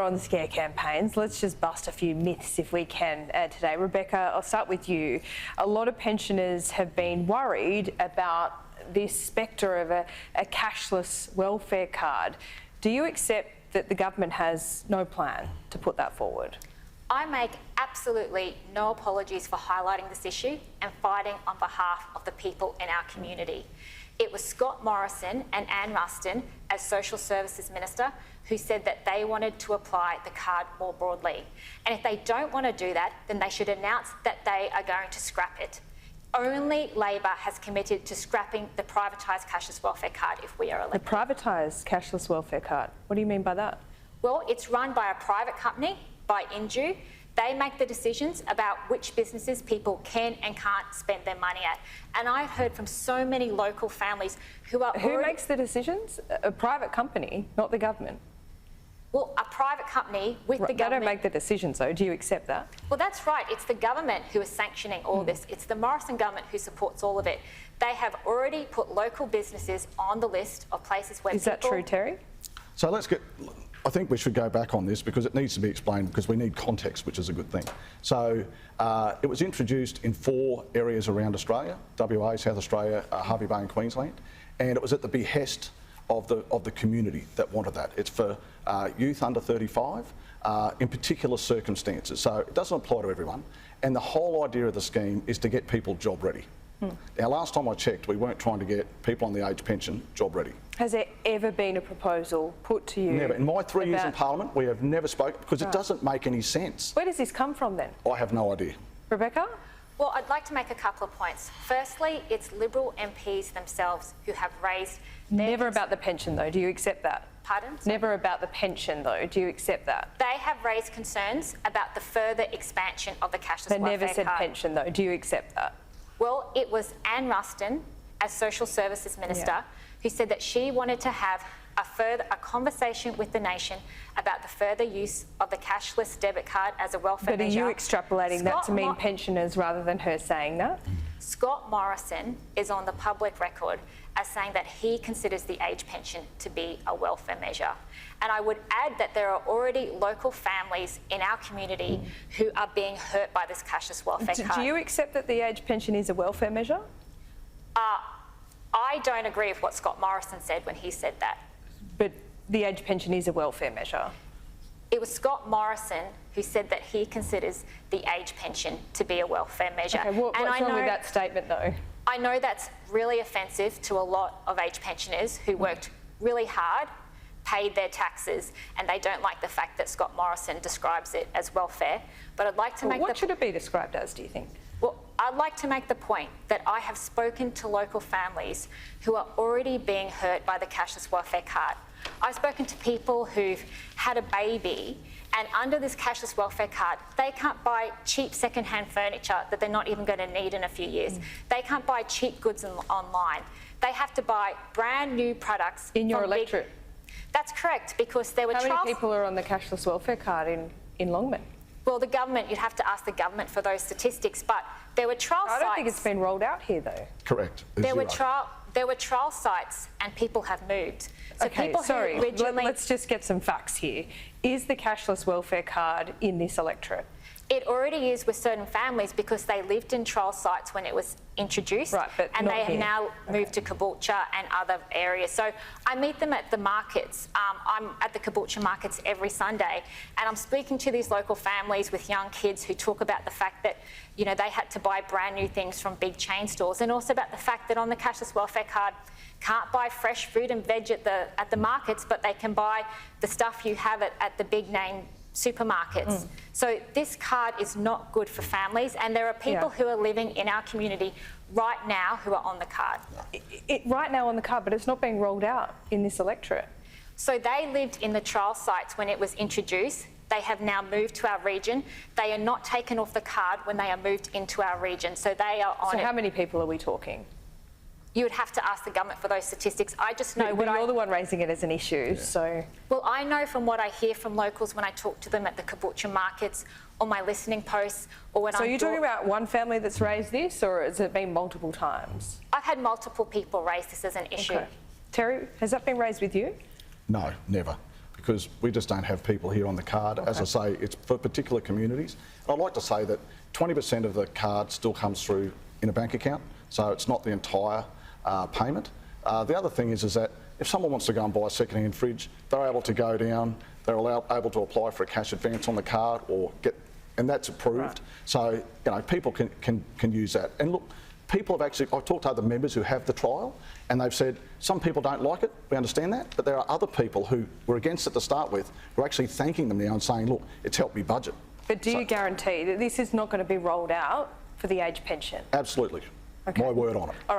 on scare campaigns, let's just bust a few myths if we can today. Rebecca, I'll start with you. A lot of pensioners have been worried about this spectre of a cashless welfare card. Do you accept that the government has no plan to put that forward? I make absolutely no apologies for highlighting this issue and fighting on behalf of the people in our community. It was Scott Morrison and Anne Ruston, as Social Services Minister, who said that they wanted to apply the card more broadly. And if they don't want to do that, then they should announce that they are going to scrap it. Only Labor has committed to scrapping the privatised cashless welfare card if we are elected. The privatised cashless welfare card? What do you mean by that? Well, it's run by a private company, by Indue. They make the decisions about which businesses people can and can't spend their money at. And I've heard from so many local families who are Who makes the decisions? A private company, not the government. Well, a private company with the government. They don't make the decisions, though. Do you accept that? Well, that's right. It's the government who is sanctioning all this. It's the Morrison government who supports all of it. They have already put local businesses on the list of places where Is that true, Terry? So I think we should go back on this because it needs to be explained, because we need context, which is a good thing. So it was introduced in 4 areas around Australia: WA, South Australia, Hervey Bay and Queensland, and it was at the behest of the community that wanted that. It's for youth under 35 in particular circumstances, so it doesn't apply to everyone, and the whole idea of the scheme is to get people job ready. Now, last time I checked, we weren't trying to get people on the age pension job ready. Has there ever been a proposal put to you? Never. In my 3 years in Parliament, we have never spoken, because it doesn't make any sense. Where does this come from then? I have no idea. Rebecca? Well, I'd like to make a couple of points. Firstly, it's Liberal MPs themselves who have raised their... Never about the pension, though. Do you accept that? Pardon? Never about the pension, though. Do you accept that? They have raised concerns about the further expansion of the cashless welfare card. They never said pension, though. Do you accept that? Well, it was Anne Ruston, as Social Services Minister, who said that she wanted to have a conversation with the nation about the further use of the cashless debit card as a welfare measure. But are you extrapolating that to mean pensioners rather than her saying that? Scott Morrison is on the public record as saying that he considers the age pension to be a welfare measure. And I would add that there are already local families in our community who are being hurt by this cashless welfare card. Do you accept that the age pension is a welfare measure? I don't agree with what Scott Morrison said when he said that. But the age pension is a welfare measure. It was Scott Morrison who said that he considers the age pension to be a welfare measure. Okay, what's wrong with that statement, though? I know that's really offensive to a lot of age pensioners who worked really hard, paid their taxes, and they don't like the fact that Scott Morrison describes it as welfare. But I'd like to make what should it be described as, do you think? Well, I'd like to make the point that I have spoken to local families who are already being hurt by the cashless welfare card. I've spoken to people who've had a baby, and under this cashless welfare card, they can't buy cheap second-hand furniture that they're not even going to need in a few years. They can't buy cheap goods online. They have to buy brand new products. In your electorate? That's correct, because there were How many people are on the cashless welfare card in Longman? Well, the government, you'd have to ask the government for those statistics, but there were trial sites... I don't think it's been rolled out here, though. Correct. There were trial sites and people have moved. So okay, people sorry, originally... let's just get some facts here. Is the cashless welfare card in this electorate? It already is with certain families because they lived in trial sites when it was introduced, right, but and they have now moved to Caboolture and other areas. So I meet them at the markets. I'm at the Caboolture markets every Sunday, and I'm speaking to these local families with young kids who talk about the fact that, you know, they had to buy brand new things from big chain stores, and also about the fact that on the cashless welfare card, can't buy fresh fruit and veg at the markets, but they can buy the stuff you have at the big name supermarkets. So this card is not good for families, and there are people who are living in our community right now who are on the card. Right now on the card, but it's not being rolled out in this electorate. So they lived in the trial sites when it was introduced. They have now moved to our region. They are not taken off the card when they are moved into our region. So they are on it. So how many people are we talking? You would have to ask the government for those statistics. I just know but you're the one raising it as an issue, so... Well, I know from what I hear from locals when I talk to them at the Caboolture markets, or my listening posts, or when So you're talking about one family that's raised this, or has it been multiple times? I've had multiple people raise this as an issue. Okay. Terry, has that been raised with you? No, never. because we just don't have people here on the card. As I say, it's for particular communities. And I'd like to say that 20% of the card still comes through in a bank account, so it's not the entire payment. The other thing is that if someone wants to go and buy a second-hand fridge, they're able to go down, they're able to apply for a cash advance on the card or and that's approved. Right. So, you know, people can use that. And look, people have actually, I've talked to other members who have the trial and they've said, some people don't like it, we understand that, but there are other people who were against it to start with who are actually thanking them now and saying, look, it's helped me budget. But do you guarantee that this is not going to be rolled out for the age pension? Absolutely. Okay. My word on it. All right.